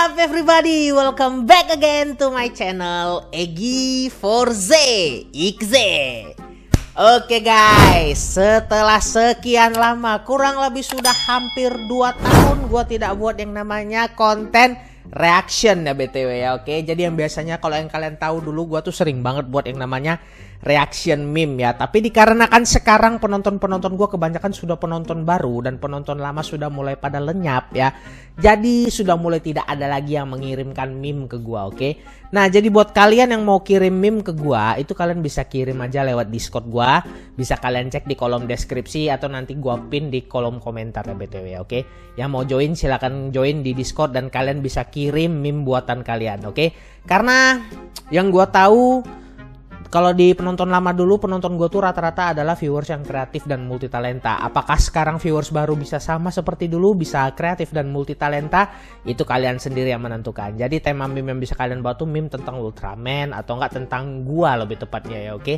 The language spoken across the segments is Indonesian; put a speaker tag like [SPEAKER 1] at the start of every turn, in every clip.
[SPEAKER 1] up everybody? Welcome back again to my channel Egi Forze XZ. Oke guys, setelah sekian lama, kurang lebih sudah hampir 2 tahun gua tidak buat yang namanya konten reaction ya BTW ya. Oke, jadi yang biasanya kalau yang kalian tahu dulu gua tuh sering banget buat yang namanya reaction meme ya. Tapi dikarenakan sekarang penonton-penonton gue kebanyakan sudah penonton baru dan penonton lama sudah mulai pada lenyap ya. Jadi sudah mulai tidak ada lagi yang mengirimkan meme ke gue, oke. Nah, jadi buat kalian yang mau kirim meme ke gue, itu kalian bisa kirim aja lewat Discord gue. Bisa kalian cek di kolom deskripsi atau nanti gue pin di kolom komentar ya BTW, oke. Yang mau join silahkan join di Discord dan kalian bisa kirim meme buatan kalian, oke. Karena yang gue tahu, kalau di penonton lama dulu, penonton gue tuh rata-rata adalah viewers yang kreatif dan multitalenta. Apakah sekarang viewers baru bisa sama seperti dulu, bisa kreatif dan multitalenta? Itu kalian sendiri yang menentukan. Jadi tema meme yang bisa kalian bawa tuh meme tentang Ultraman atau enggak tentang gua lebih tepatnya ya, oke?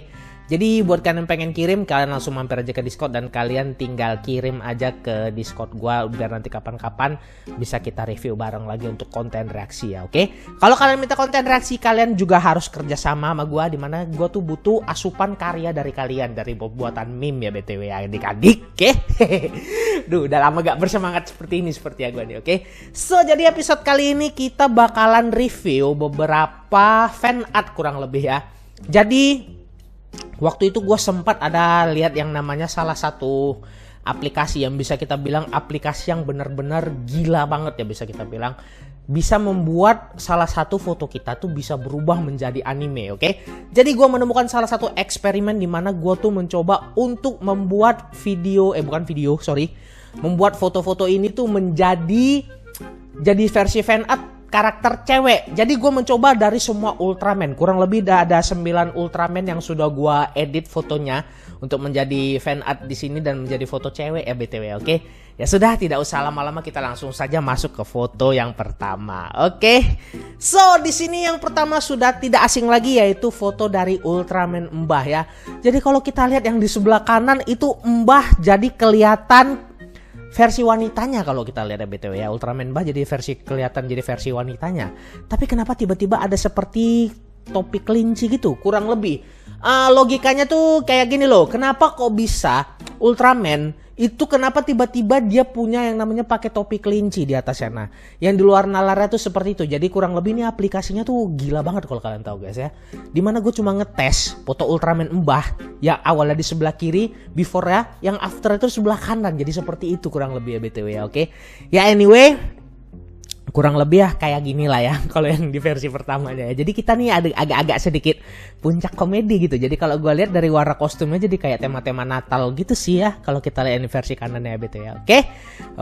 [SPEAKER 1] Jadi buat kalian yang pengen kirim, kalian langsung mampir aja ke Discord dan kalian tinggal kirim aja ke Discord gua biar nanti kapan-kapan bisa kita review bareng lagi untuk konten reaksi ya, oke? Kalau kalian minta konten reaksi, kalian juga harus kerjasama sama gua, dimana gua tuh butuh asupan karya dari kalian dari pembuatan meme ya BTW ya adik-adik, oke? Duh, udah lama gak bersemangat seperti ini seperti ya gua nih, oke? So, jadi episode kali ini kita bakalan review beberapa fan art kurang lebih ya. Jadi waktu itu gue sempat ada lihat yang namanya salah satu aplikasi yang bisa kita bilang aplikasi yang benar-benar gila banget ya, bisa kita bilang bisa membuat salah satu foto kita tuh bisa berubah menjadi anime, oke? Jadi gue menemukan salah satu eksperimen di mana gue tuh mencoba untuk membuat membuat foto-foto ini tuh menjadi versi fan art karakter cewek. Jadi gue mencoba dari semua Ultraman. Kurang lebih ada 9 Ultraman yang sudah gue edit fotonya untuk menjadi fan art di sini dan menjadi foto cewek ya BTW, oke? Ya sudah, tidak usah lama-lama, kita langsung saja masuk ke foto yang pertama, oke? So, di sini yang pertama sudah tidak asing lagi, yaitu foto dari Ultraman Mbah ya. Jadi kalau kita lihat yang di sebelah kanan itu Mbah jadi kelihatan versi wanitanya kalau kita lihat ya BTW ya. Ultraman Mbah jadi kelihatan jadi versi wanitanya. Tapi kenapa tiba-tiba ada seperti topi kelinci gitu? Kurang lebih logikanya tuh kayak gini loh. Kenapa kok bisa Ultraman itu kenapa tiba-tiba dia punya yang namanya pakai topi kelinci di atas sana? Yang di luar nalarnya tuh seperti itu. Jadi kurang lebih ini aplikasinya tuh gila banget kalau kalian tahu guys ya. Dimana gue cuma ngetes foto Ultraman Mbah yang awalnya di sebelah kiri before ya, yang after itu sebelah kanan. Jadi seperti itu kurang lebih ya BTW ya, oke? Ya anyway, kurang lebih ya kayak gini lah ya kalau yang di versi pertamanya ya. Jadi kita nih ada agak-agak sedikit puncak komedi gitu. Jadi kalau gue lihat dari warna kostumnya jadi kayak tema-tema Natal gitu sih ya kalau kita lihat di versi kanannya ya BTW ya, oke?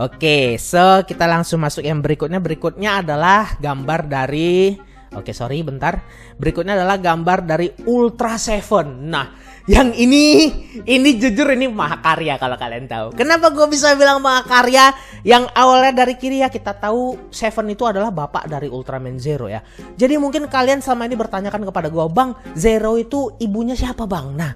[SPEAKER 1] Oke, so kita langsung masuk yang berikutnya. Berikutnya adalah gambar dari berikutnya adalah gambar dari Ultra Seven. Nah, yang ini jujur ini mahakarya kalau kalian tahu. Kenapa gue bisa bilang mahakarya? Yang awalnya dari kiri ya, kita tahu Seven itu adalah bapak dari Ultraman Zero ya. Jadi mungkin kalian selama ini bertanyakan kepada gue, Bang, Zero itu ibunya siapa Bang? Nah,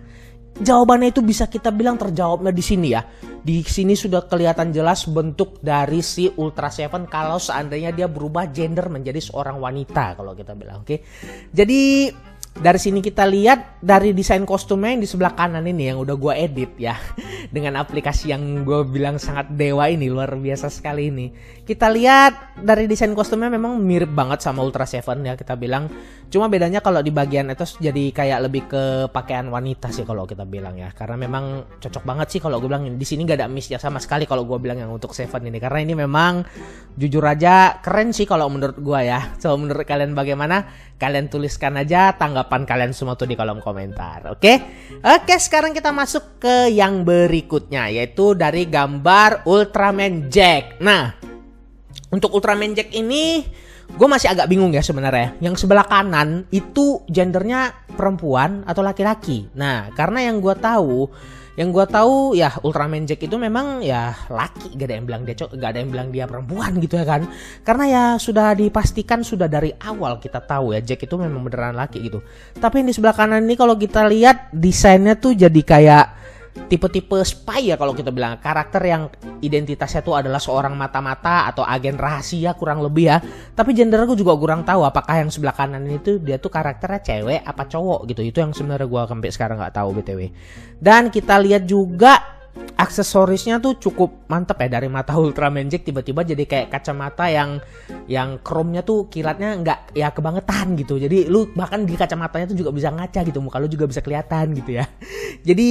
[SPEAKER 1] jawabannya itu bisa kita bilang terjawabnya di sini ya. Di sini sudah kelihatan jelas bentuk dari si Ultra Seven kalau seandainya dia berubah gender menjadi seorang wanita kalau kita bilang, oke? Jadi dari sini kita lihat dari desain kostumnya yang di sebelah kanan ini yang udah gue edit ya. Dengan aplikasi yang gue bilang sangat dewa ini, luar biasa sekali ini. Kita lihat dari desain kostumnya memang mirip banget sama Ultra Seven ya kita bilang. Cuma bedanya kalau di bagian atas jadi kayak lebih ke pakaian wanita sih kalau kita bilang ya. Karena memang cocok banget sih kalau gue bilang. Di sini gak ada miss ya sama sekali kalau gue bilang yang untuk Seven ini. Karena ini memang jujur aja keren sih kalau menurut gue ya. So menurut kalian bagaimana? Kalian tuliskan aja tanggapan kalian semua tuh di kolom komentar, oke? Oke, sekarang kita masuk ke yang berikutnya, yaitu dari gambar Ultraman Jack. Nah, untuk Ultraman Jack ini gue masih agak bingung ya sebenarnya. Yang sebelah kanan itu gendernya perempuan atau laki-laki. Nah, karena yang gue tahu ya Ultraman Jack itu memang ya laki, gak ada yang bilang dia cowok, gak ada yang bilang dia perempuan gitu ya kan. Karena ya sudah dipastikan sudah dari awal kita tahu ya Jack itu memang beneran laki gitu. Tapi yang di sebelah kanan ini kalau kita lihat desainnya tuh jadi kayak tipe-tipe spy ya kalau kita bilang, karakter yang identitasnya tuh adalah seorang mata-mata atau agen rahasia kurang lebih ya. Tapi gender gue juga kurang tahu apakah yang sebelah kanan itu dia tuh karakternya cewek apa cowok gitu. Itu yang sebenarnya gue sampai sekarang nggak tahu BTW. Dan kita lihat juga aksesorisnya tuh cukup mantep ya, dari mata Ultraman Jack tiba-tiba jadi kayak kacamata yang chrome-nya tuh kilatnya nggak ya kebangetan gitu. Jadi lu bahkan di kacamatanya tuh juga bisa ngaca gitu, muka lu juga bisa kelihatan gitu ya. Jadi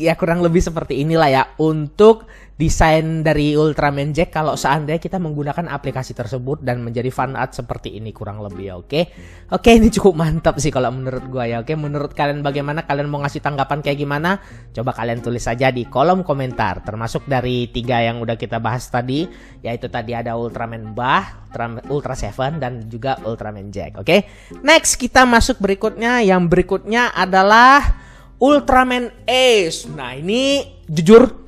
[SPEAKER 1] ya kurang lebih seperti inilah ya untuk desain dari Ultraman Jack kalau seandainya kita menggunakan aplikasi tersebut dan menjadi fan art seperti ini kurang lebih ya, oke. Oke, ini cukup mantap sih kalau menurut gua ya. Oke, menurut kalian bagaimana? Kalian mau ngasih tanggapan kayak gimana? Coba kalian tulis saja di kolom komentar. Termasuk dari 3 yang udah kita bahas tadi, yaitu tadi ada Ultraman Bah, Ultra Seven dan juga Ultraman Jack. Oke. Next kita masuk berikutnya. Yang berikutnya adalah Ultraman Ace. Nah, ini jujur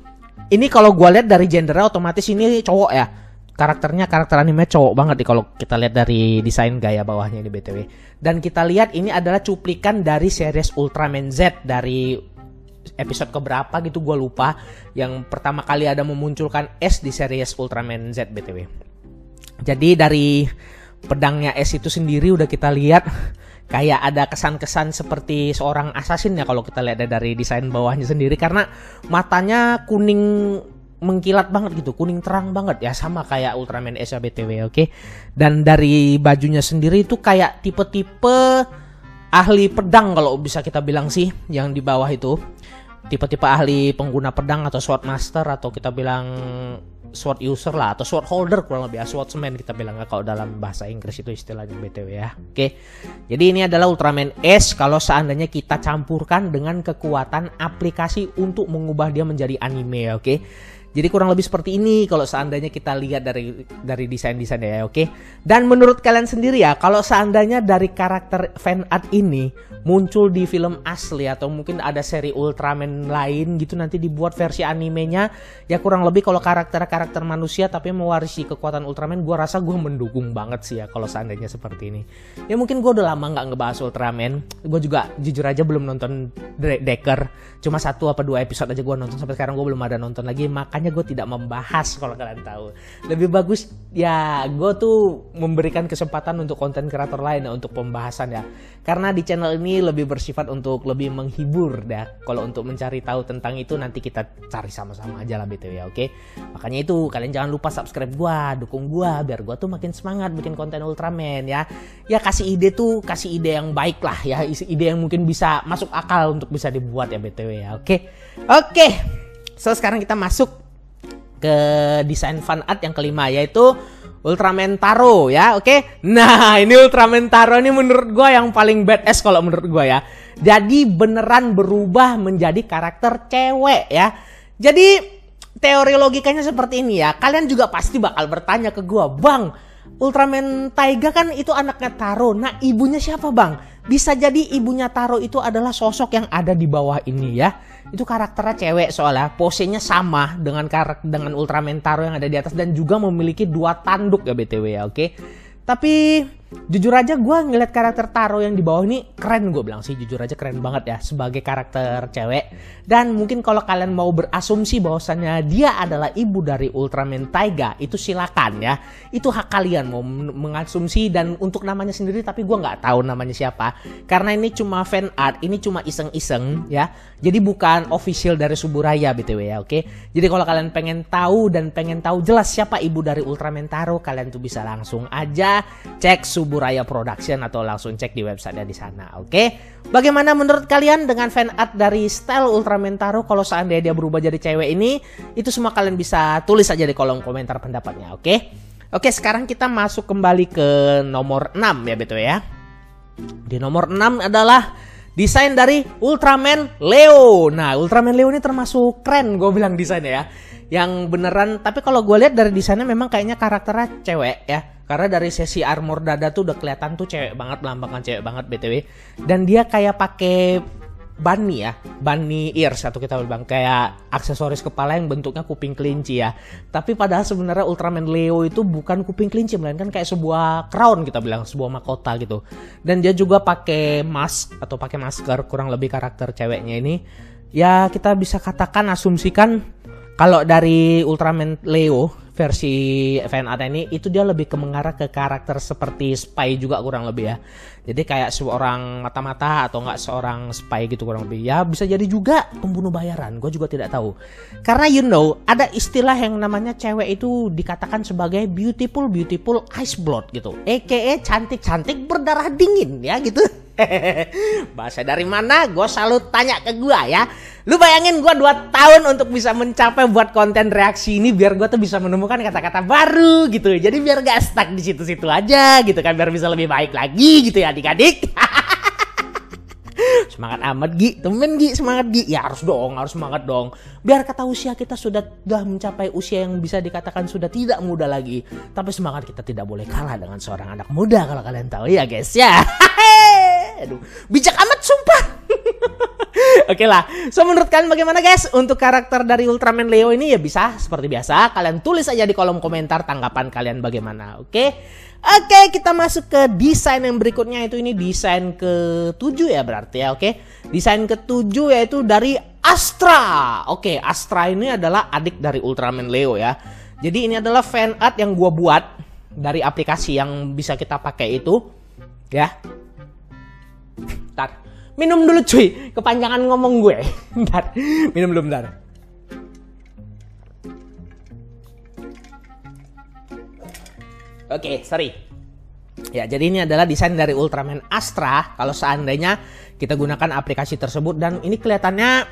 [SPEAKER 1] ini kalau gue lihat dari gendernya otomatis ini cowok ya. Karakternya karakter anime cowok banget nih kalau kita lihat dari desain gaya bawahnya ini BTW. Dan kita lihat ini adalah cuplikan dari series Ultraman Z dari episode keberapa gitu gue lupa. Yang pertama kali ada memunculkan S di series Ultraman Z BTW. Jadi dari pedangnya S itu sendiri udah kita lihat kayak ada kesan-kesan seperti seorang assassin ya kalau kita lihat dari desain bawahnya sendiri, karena matanya kuning mengkilat banget gitu, kuning terang banget ya, sama kayak Ultraman S BTW, oke. Dan dari bajunya sendiri itu kayak tipe-tipe ahli pedang kalau bisa kita bilang sih, yang di bawah itu tipe-tipe ahli pengguna pedang atau sword master atau kita bilang sword user lah atau sword holder kurang lebih ya, swordsman kita bilang kalau dalam bahasa Inggris itu istilahnya BTW ya. Oke. Jadi ini adalah Ultraman S kalau seandainya kita campurkan dengan kekuatan aplikasi untuk mengubah dia menjadi anime, oke. Jadi kurang lebih seperti ini kalau seandainya kita lihat dari desain-desainnya ya, oke. Dan menurut kalian sendiri ya, kalau seandainya dari karakter fan art ini muncul di film asli atau mungkin ada seri Ultraman lain gitu nanti dibuat versi animenya, ya kurang lebih kalau karakter-karakter manusia tapi mewarisi kekuatan Ultraman, gue rasa gue mendukung banget sih ya kalau seandainya seperti ini. Ya mungkin gue udah lama nggak ngebahas Ultraman, gue juga jujur aja belum nonton Decker, cuma 1 apa 2 episode aja gue nonton, sampai sekarang gue belum ada nonton lagi, makanya gue tidak membahas kalau kalian tahu. Lebih bagus ya gue tuh memberikan kesempatan untuk konten kreator lain ya untuk pembahasan ya, karena di channel ini lebih bersifat untuk lebih menghibur dah. Kalau untuk mencari tahu tentang itu nanti kita cari sama-sama aja lah BTW ya, oke. Makanya itu kalian jangan lupa subscribe gua, dukung gua biar gua tuh makin semangat bikin konten Ultraman ya. Ya kasih ide yang baik lah ya, ide yang mungkin bisa masuk akal untuk bisa dibuat ya BTW ya, oke. Oke. So sekarang kita masuk ke desain fan art yang kelima, yaitu Ultraman Taro ya, oke. Nah ini Ultraman Taro ini menurut gue yang paling badass kalau menurut gue ya. Jadi beneran berubah menjadi karakter cewek ya. Jadi teori logikanya seperti ini ya. Kalian juga pasti bakal bertanya ke gue, Bang, Ultraman Taiga kan itu anaknya Taro. Nah ibunya siapa bang? Bisa jadi ibunya Taro itu adalah sosok yang ada di bawah ini ya. Itu karakternya cewek soalnya, posenya sama dengan Ultraman Taro yang ada di atas dan juga memiliki 2 tanduk ya BTW ya, oke. Tapi jujur aja gue ngeliat karakter Taro yang di bawah ini keren, gue bilang sih jujur aja keren banget ya sebagai karakter cewek. Dan mungkin kalau kalian mau berasumsi bahwasannya dia adalah ibu dari Ultraman Taiga, itu silakan ya, itu hak kalian mau mengasumsi dan untuk namanya sendiri, tapi gue nggak tahu namanya siapa karena ini cuma fan art, ini cuma iseng-iseng ya, jadi bukan official dari Suburaya BTW ya, oke. Jadi kalau kalian pengen tahu dan pengen tahu jelas siapa ibu dari Ultraman Taro, kalian tuh bisa langsung aja cek Suburaya Production atau langsung cek di website di sana, oke. Bagaimana menurut kalian dengan fan art dari style Ultraman Taro kalau seandainya dia berubah jadi cewek ini? Itu semua kalian bisa tulis aja di kolom komentar pendapatnya, oke. Oke, sekarang kita masuk kembali ke nomor 6 ya BTW ya. Di nomor 6 adalah desain dari Ultraman Leo. Nah, Ultraman Leo ini termasuk keren gue bilang desainnya ya. Yang beneran, tapi kalau gue lihat dari desainnya memang kayaknya karakternya cewek ya. Karena dari sesi armor dada tuh udah kelihatan tuh cewek banget, lambangkan cewek banget BTW. Dan dia kayak pakai bunny ya, bunny ears atau kita bilang kayak aksesoris kepala yang bentuknya kuping kelinci ya. Tapi padahal sebenarnya Ultraman Leo itu bukan kuping kelinci, melainkan kayak sebuah crown kita bilang, sebuah mahkota gitu. Dan dia juga pakai mask atau pakai masker, kurang lebih karakter ceweknya ini. Ya kita bisa katakan, asumsikan kalau dari Ultraman Leo versi fan art ini itu dia lebih mengarah ke karakter seperti spy juga kurang lebih ya. Jadi kayak seorang mata-mata atau enggak seorang spy gitu kurang lebih. Ya bisa jadi juga pembunuh bayaran, gue juga tidak tahu. Karena ada istilah yang namanya cewek itu dikatakan sebagai beautiful ice blood gitu. AKA cantik berdarah dingin ya gitu. Bahasa dari mana? Gue selalu tanya ke gue ya. Lu bayangin gue 2 tahun untuk bisa mencapai buat konten reaksi ini biar gue tuh bisa menemukan kata-kata baru gitu. Jadi biar gak stuck di situ-situ aja gitu kan, biar bisa lebih baik lagi gitu ya adik-adik. Semangat amat Gi, temen Gi, semangat Gi. Ya harus semangat dong. Biar kata usia kita sudah mencapai usia yang bisa dikatakan sudah tidak muda lagi. Tapi semangat kita tidak boleh kalah dengan seorang anak muda kalau kalian tahu ya guys ya. Aduh, bijak amat sumpah. Oke lah, so menurut kalian bagaimana guys untuk karakter dari Ultraman Leo ini? Ya bisa seperti biasa, kalian tulis aja di kolom komentar tanggapan kalian bagaimana, oke? Oke, kita masuk ke desain yang berikutnya, itu ini desain ke-7 ya berarti ya, oke? Desain ke-7 yaitu dari Astra. Oke, Astra ini adalah adik dari Ultraman Leo ya. Jadi ini adalah fan art yang gua buat dari aplikasi yang bisa kita pakai itu ya. Ntar minum dulu cuy, kepanjangan ngomong gue. Bentar, minum dulu bentar. Oke, sorry. Ya, jadi ini adalah desain dari Ultraman Astra. Kalau seandainya kita gunakan aplikasi tersebut, dan ini kelihatannya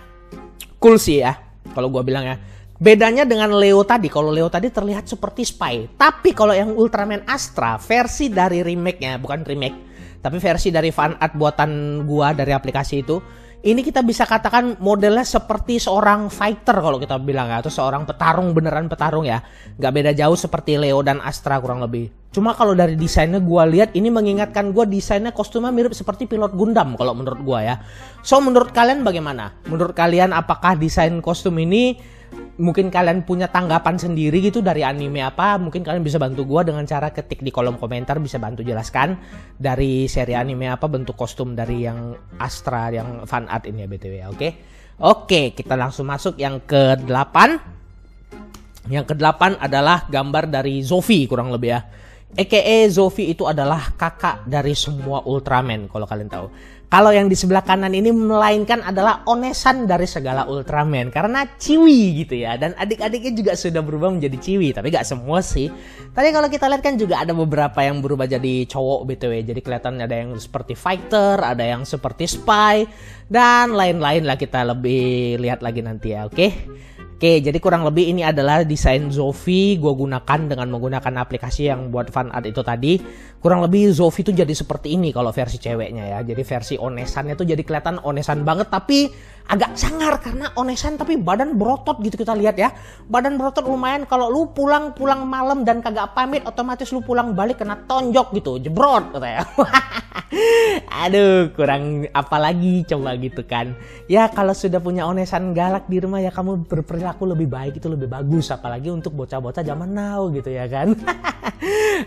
[SPEAKER 1] cool sih ya. Kalau gue bilang ya. Bedanya dengan Leo tadi, kalau Leo tadi terlihat seperti spy. Tapi kalau yang Ultraman Astra, versi dari remake-nya, bukan remake, tapi versi dari fan art buatan gua dari aplikasi itu, ini kita bisa katakan modelnya seperti seorang fighter kalau kita bilang ya, atau seorang petarung, beneran petarung ya. Gak beda jauh seperti Leo dan Astra kurang lebih. Cuma kalau dari desainnya gua lihat ini mengingatkan gua desainnya kostumnya mirip seperti pilot Gundam kalau menurut gua ya. So menurut kalian bagaimana? Menurut kalian apakah desain kostum ini mungkin kalian punya tanggapan sendiri gitu dari anime apa? Mungkin kalian bisa bantu gua dengan cara ketik di kolom komentar, bisa bantu jelaskan dari seri anime apa bentuk kostum dari yang Astra yang fan art ini ya BTW ya, oke? Oke, kita langsung masuk yang ke-8. Yang ke-8 adalah gambar dari Zofi kurang lebih ya. AKA Zofi itu adalah kakak dari semua Ultraman kalau kalian tahu. Kalau yang di sebelah kanan ini melainkan adalah onesan dari segala Ultraman karena ciwi gitu ya. Dan adik-adiknya juga sudah berubah menjadi ciwi, tapi gak semua sih. Tadi kalau kita lihat kan juga ada beberapa yang berubah jadi cowok BTW. Jadi kelihatan ada yang seperti fighter, ada yang seperti spy, dan lain-lain lah, kita lebih lihat lagi nanti ya, oke? Oke, jadi kurang lebih ini adalah desain Zofi gue gunakan dengan menggunakan aplikasi yang buat fan art itu tadi. Kurang lebih Zofi tuh jadi seperti ini kalau versi ceweknya ya. Jadi versi onesannya tuh jadi kelihatan onesan banget tapi agak sangar karena onesan tapi badan berotot gitu kita lihat ya. Badan berotot lumayan, kalau lu pulang malam dan kagak pamit otomatis lu pulang balik kena tonjok gitu, jebrot katanya. Aduh, kurang apa lagi coba gitu kan. Ya kalau sudah punya onesan galak di rumah ya kamu berperilaku lebih baik, itu lebih bagus, apalagi untuk bocah-bocah zaman now gitu ya kan.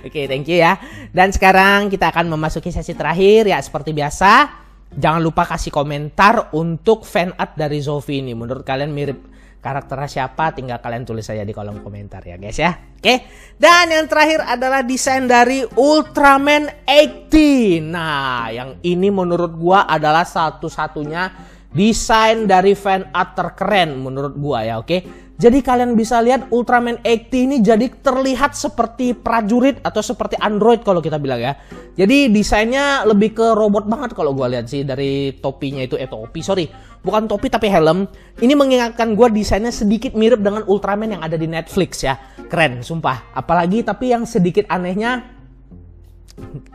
[SPEAKER 1] Oke, thank you ya. Dan sekarang kita akan memasuki sesi terakhir ya, seperti biasa. Jangan lupa kasih komentar untuk fan art dari Zofi ini. Menurut kalian mirip karakternya siapa? Tinggal kalian tulis saja di kolom komentar ya guys ya. Oke. Dan yang terakhir adalah desain dari Ultraman 18. Nah, yang ini menurut gua adalah satu-satunya desain dari fan art terkeren menurut gua ya, oke. Jadi kalian bisa lihat Ultraman 18 ini jadi terlihat seperti prajurit atau seperti android kalau kita bilang ya. Jadi desainnya lebih ke robot banget kalau gue lihat sih, dari topinya itu, bukan topi tapi helm. Ini mengingatkan gue desainnya sedikit mirip dengan Ultraman yang ada di Netflix ya. Keren, sumpah. Apalagi tapi yang sedikit anehnya,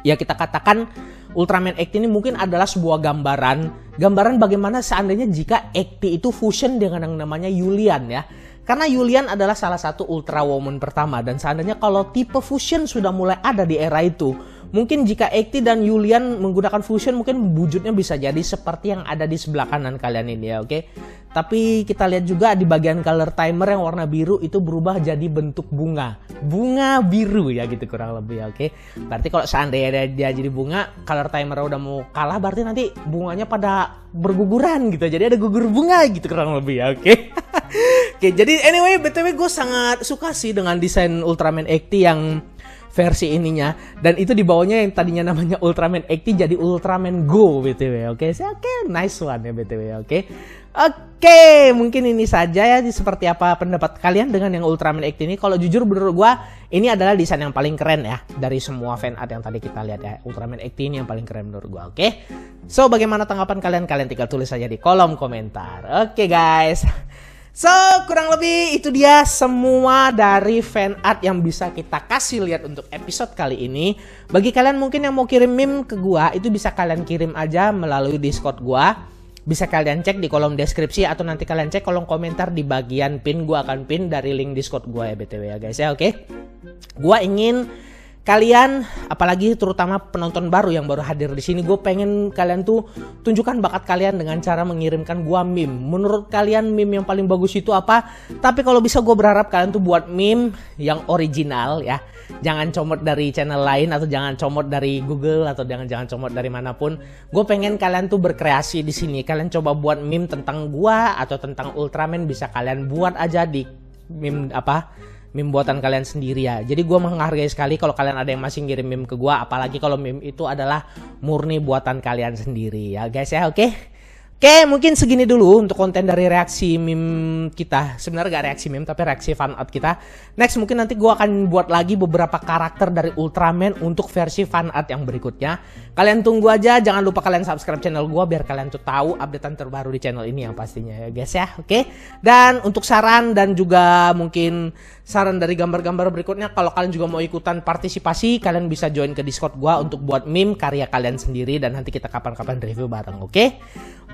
[SPEAKER 1] ya kita katakan Ultraman 18 ini mungkin adalah sebuah gambaran bagaimana seandainya jika 80 itu fusion dengan yang namanya Yulian ya. Karena Yulian adalah salah satu Ultra Woman pertama, dan seandainya kalau tipe fusion sudah mulai ada di era itu, Mungkin jika Ekti dan Julian menggunakan fusion, mungkin wujudnya bisa jadi seperti yang ada di sebelah kanan kalian ini ya, oke. Tapi kita lihat juga di bagian color timer yang warna biru itu berubah jadi bentuk bunga biru ya gitu kurang lebih ya, oke. Berarti kalau seandainya dia jadi bunga, color timer udah mau kalah, berarti nanti bunganya pada berguguran gitu, jadi ada gugur bunga gitu kurang lebih ya, oke. Oke, jadi anyway, BTW gue sangat suka sih dengan desain Ultraman Ekti yang versi ininya, dan itu di bawahnya yang tadinya namanya Ultraman Ekti jadi Ultraman Go BTW, oke. Oke, nice one ya BTW, oke. Oke, mungkin ini saja ya, seperti apa pendapat kalian dengan yang Ultraman Ekti ini. Kalau jujur menurut gua ini adalah desain yang paling keren ya dari semua fan art yang tadi kita lihat ya. Ultraman Ekti ini yang paling keren menurut gua, oke. So, bagaimana tanggapan kalian? Kalian tinggal tulis saja di kolom komentar. Oke guys. So, kurang lebih itu dia semua dari fan art yang bisa kita kasih lihat untuk episode kali ini. Bagi kalian mungkin yang mau kirim meme ke gua, itu bisa kalian kirim aja melalui Discord gua. Bisa kalian cek di kolom deskripsi atau nanti kalian cek kolom komentar di bagian pin. Gua akan pin dari link Discord gua ya BTW ya guys ya, oke. Gua ingin kalian, apalagi terutama penonton baru yang baru hadir di sini, gue pengen kalian tuh tunjukkan bakat kalian dengan cara mengirimkan gue meme. Menurut kalian meme yang paling bagus itu apa? Tapi kalau bisa gue berharap kalian tuh buat meme yang original ya. Jangan comot dari channel lain atau jangan comot dari Google atau jangan comot dari manapun. Gue pengen kalian tuh berkreasi di sini. Kalian coba buat meme tentang gue atau tentang Ultraman, bisa kalian buat aja di meme meme buatan kalian sendiri ya. Jadi gue menghargai sekali kalau kalian ada yang masih ngirim meme ke gue, apalagi kalau meme itu adalah murni buatan kalian sendiri ya guys ya, oke. Oke, mungkin segini dulu untuk konten dari reaksi meme kita. Sebenarnya gak reaksi meme, tapi reaksi fan art kita. Next, mungkin nanti gue akan buat lagi beberapa karakter dari Ultraman untuk versi fan art yang berikutnya. Kalian tunggu aja, jangan lupa kalian subscribe channel gue biar kalian tuh tahu updatean terbaru di channel ini yang pastinya ya guys ya, oke. Dan untuk saran dan juga mungkin saran dari gambar-gambar berikutnya, kalau kalian juga mau ikutan partisipasi, kalian bisa join ke Discord gue untuk buat meme karya kalian sendiri dan nanti kita kapan-kapan review bareng, oke?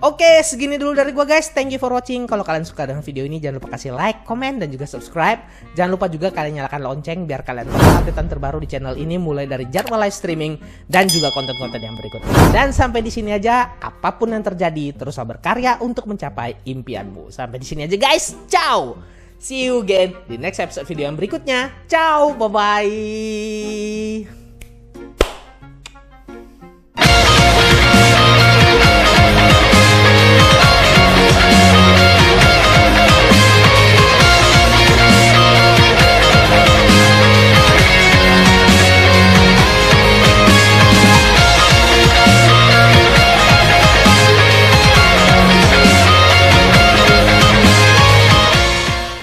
[SPEAKER 1] Oke, segini dulu dari gua guys. Thank you for watching. Kalau kalian suka dengan video ini, jangan lupa kasih like, komen, dan juga subscribe. Jangan lupa juga kalian nyalakan lonceng biar kalian tahu updatean terbaru di channel ini, mulai dari jadwal live streaming dan juga konten-konten yang berikutnya. Dan sampai di sini aja, apapun yang terjadi, teruslah berkarya untuk mencapai impianmu. Sampai di sini aja guys. Ciao. See you again di next episode video yang berikutnya. Ciao, bye-bye.